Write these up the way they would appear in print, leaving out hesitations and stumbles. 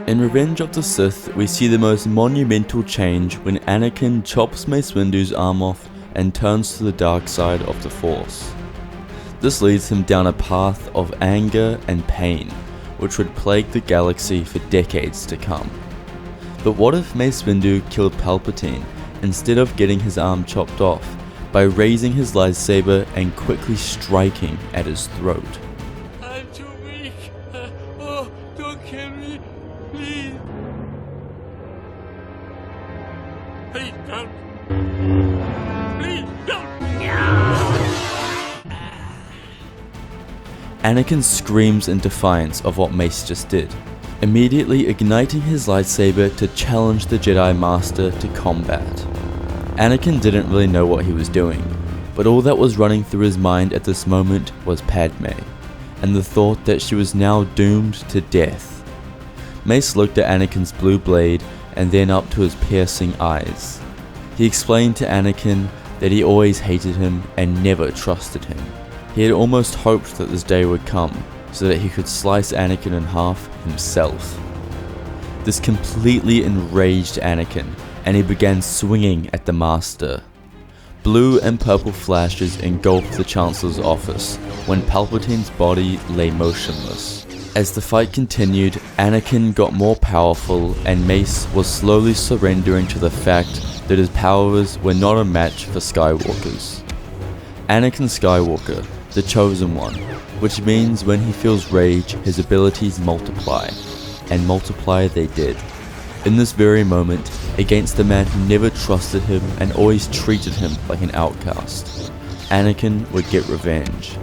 In Revenge of the Sith, we see the most monumental change when Anakin chops Mace Windu's arm off and turns to the dark side of the Force. This leads him down a path of anger and pain, which would plague the galaxy for decades to come. But what if Mace Windu killed Palpatine instead of getting his arm chopped off by raising his lightsaber and quickly striking at his throat? I'm too weak. Oh, don't kill me, please. Please don't. Please don't. Anakin screams in defiance of what Mace just did, immediately igniting his lightsaber to challenge the Jedi Master to combat. Anakin didn't really know what he was doing, but all that was running through his mind at this moment was Padme, and the thought that she was now doomed to death. Mace looked at Anakin's blue blade and then up to his piercing eyes. He explained to Anakin that he always hated him and never trusted him. He had almost hoped that this day would come so that he could slice Anakin in half himself. This completely enraged Anakin, and he began swinging at the Master. Blue and purple flashes engulfed the Chancellor's office when Palpatine's body lay motionless. As the fight continued, Anakin got more powerful and Mace was slowly surrendering to the fact that his powers were not a match for Skywalker's. Anakin Skywalker, the Chosen One, which means when he feels rage, his abilities multiply, and multiply they did. In this very moment, against the man who never trusted him and always treated him like an outcast, Anakin would get revenge.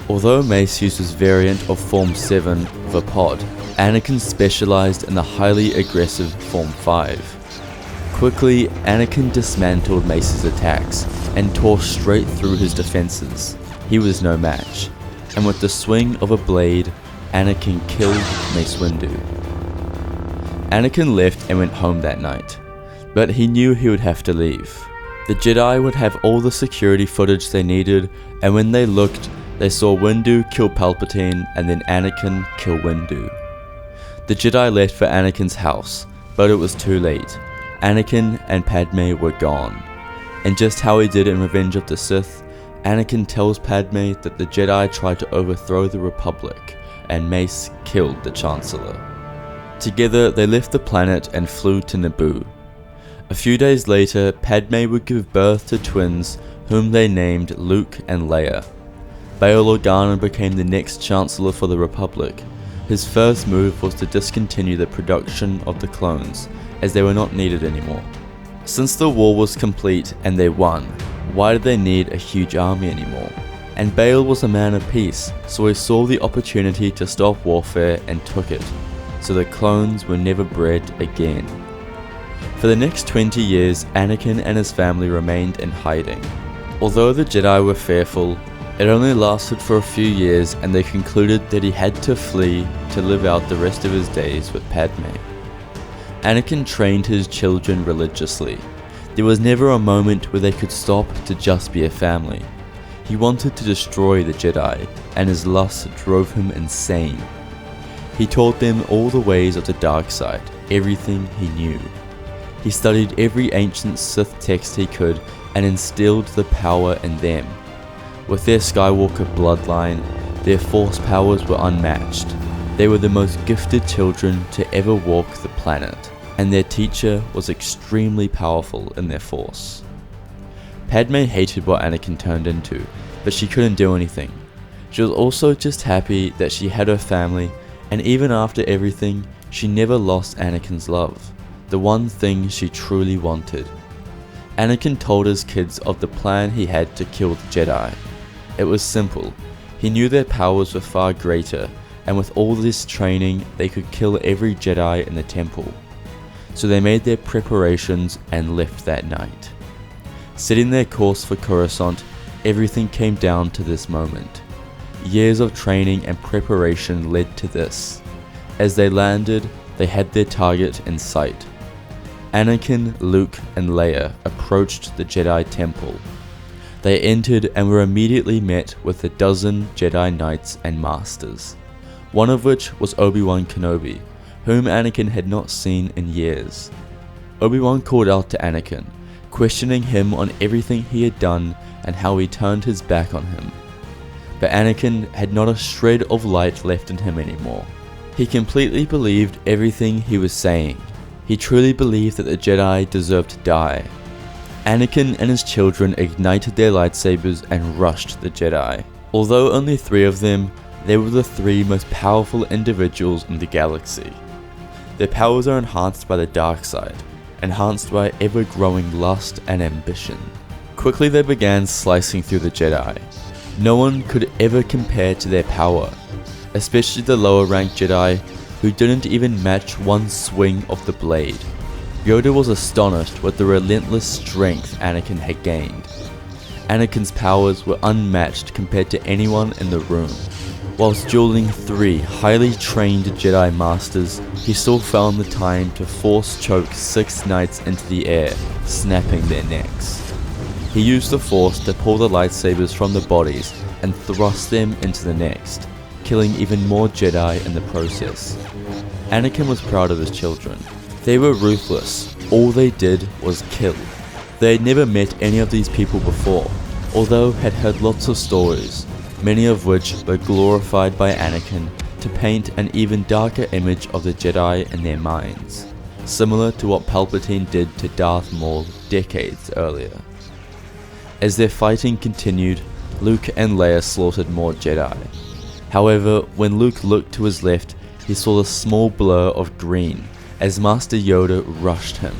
Although Mace used his variant of Form 7 of a pod, Anakin specialized in the highly aggressive Form 5. Quickly, Anakin dismantled Mace's attacks and tore straight through his defenses. He was no match, and with the swing of a blade, Anakin killed Mace Windu. Anakin left and went home that night, but he knew he would have to leave. The Jedi would have all the security footage they needed, and when they looked, they saw Windu kill Palpatine and then Anakin kill Windu. The Jedi left for Anakin's house, but it was too late. Anakin and Padme were gone, and just how he did in Revenge of the Sith, Anakin tells Padme that the Jedi tried to overthrow the Republic, and Mace killed the Chancellor. Together, they left the planet and flew to Naboo. A few days later, Padme would give birth to twins whom they named Luke and Leia. Bail Organa became the next Chancellor for the Republic. His first move was to discontinue the production of the clones, as they were not needed anymore. Since the war was complete and they won, why did they need a huge army anymore? And Bail was a man of peace, so he saw the opportunity to stop warfare and took it, so the clones were never bred again. For the next 20 years, Anakin and his family remained in hiding. Although the Jedi were fearful, it only lasted for a few years and they concluded that he had to flee to live out the rest of his days with Padme. Anakin trained his children religiously. There was never a moment where they could stop to just be a family. He wanted to destroy the Jedi, and his lust drove him insane. He taught them all the ways of the dark side, everything he knew. He studied every ancient Sith text he could and instilled the power in them. With their Skywalker bloodline, their Force powers were unmatched. They were the most gifted children to ever walk the planet, and their teacher was extremely powerful in their Force. Padme hated what Anakin turned into, but she couldn't do anything. She was also just happy that she had her family, and even after everything, she never lost Anakin's love, the one thing she truly wanted. Anakin told his kids of the plan he had to kill the Jedi. It was simple. He knew their powers were far greater, and with all this training, they could kill every Jedi in the temple. So they made their preparations and left that night. Setting their course for Coruscant, everything came down to this moment. Years of training and preparation led to this. As they landed, they had their target in sight. Anakin, Luke, and Leia approached the Jedi Temple. They entered and were immediately met with a dozen Jedi Knights and Masters, one of which was Obi-Wan Kenobi, whom Anakin had not seen in years. Obi-Wan called out to Anakin, questioning him on everything he had done and how he turned his back on him. But Anakin had not a shred of light left in him anymore. He completely believed everything he was saying. He truly believed that the Jedi deserved to die. Anakin and his children ignited their lightsabers and rushed the Jedi. Although only 3 of them, they were the 3 most powerful individuals in the galaxy. Their powers are enhanced by the dark side, enhanced by ever-growing lust and ambition. Quickly they began slicing through the Jedi. No one could ever compare to their power, especially the lower-ranked Jedi who didn't even match one swing of the blade. Yoda was astonished with the relentless strength Anakin had gained. Anakin's powers were unmatched compared to anyone in the room. Whilst dueling 3 highly trained Jedi Masters, he still found the time to force choke 6 knights into the air, snapping their necks. He used the Force to pull the lightsabers from the bodies and thrust them into the next, killing even more Jedi in the process. Anakin was proud of his children. They were ruthless. All they did was kill. They had never met any of these people before, although had heard lots of stories, many of which were glorified by Anakin to paint an even darker image of the Jedi in their minds, similar to what Palpatine did to Darth Maul decades earlier. As their fighting continued, Luke and Leia slaughtered more Jedi. However, when Luke looked to his left, he saw a small blur of green as Master Yoda rushed him.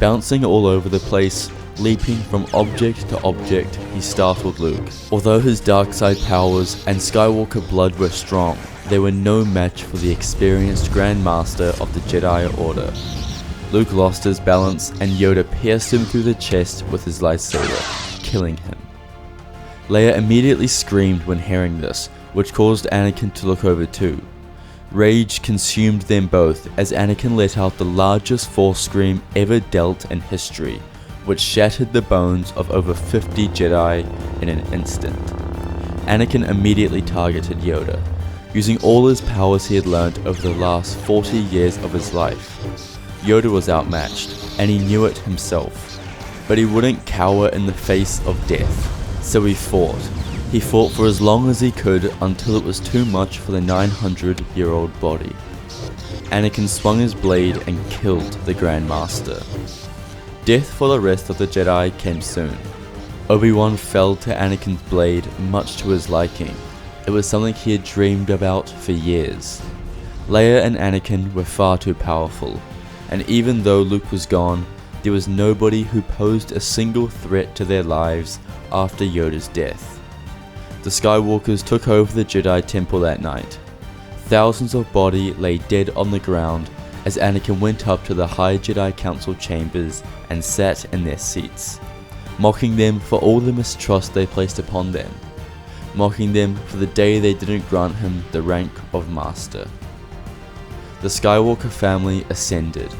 Bouncing all over the place, leaping from object to object, he startled Luke. Although his dark side powers and Skywalker blood were strong, they were no match for the experienced Grand Master of the Jedi Order. Luke lost his balance and Yoda pierced him through the chest with his lightsaber, killing him. Leia immediately screamed when hearing this, which caused Anakin to look over too. Rage consumed them both as Anakin let out the largest Force scream ever dealt in history, which shattered the bones of over 50 Jedi in an instant. Anakin immediately targeted Yoda, using all his powers he had learned over the last 40 years of his life. Yoda was outmatched, and he knew it himself, but he wouldn't cower in the face of death, so he fought. He fought for as long as he could until it was too much for the 900-year-old body. Anakin swung his blade and killed the Grand Master. Death for the rest of the Jedi came soon. Obi-Wan fell to Anakin's blade much to his liking. It was something he had dreamed about for years. Leia and Anakin were far too powerful, and even though Luke was gone, there was nobody who posed a single threat to their lives after Yoda's death. The Skywalkers took over the Jedi Temple that night. Thousands of bodies lay dead on the ground as Anakin went up to the High Jedi Council chambers and sat in their seats, mocking them for all the mistrust they placed upon them, mocking them for the day they didn't grant him the rank of Master. The Skywalker family ascended.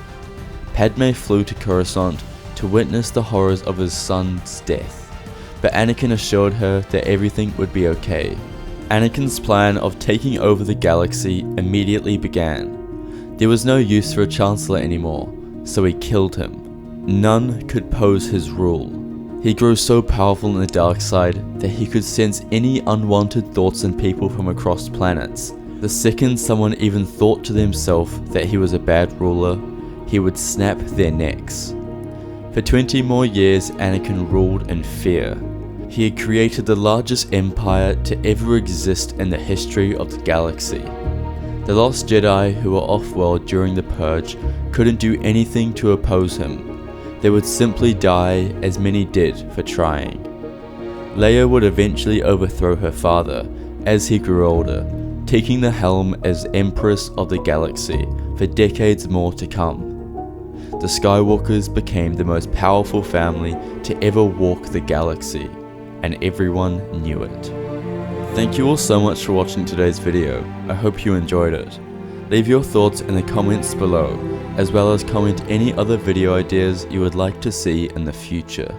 Padme flew to Coruscant to witness the horrors of his son's death, but Anakin assured her that everything would be okay. Anakin's plan of taking over the galaxy immediately began. There was no use for a Chancellor anymore, so he killed him. None could oppose his rule. He grew so powerful in the dark side that he could sense any unwanted thoughts in people from across planets. The second someone even thought to themselves that he was a bad ruler, he would snap their necks. For 20 more years, Anakin ruled in fear. He had created the largest empire to ever exist in the history of the galaxy. The lost Jedi who were off-world during the Purge couldn't do anything to oppose him. They would simply die, as many did for trying. Leia would eventually overthrow her father as he grew older, taking the helm as Empress of the galaxy for decades more to come. The Skywalkers became the most powerful family to ever walk the galaxy, and everyone knew it. Thank you all so much for watching today's video. I hope you enjoyed it. Leave your thoughts in the comments below, as well as comment any other video ideas you would like to see in the future.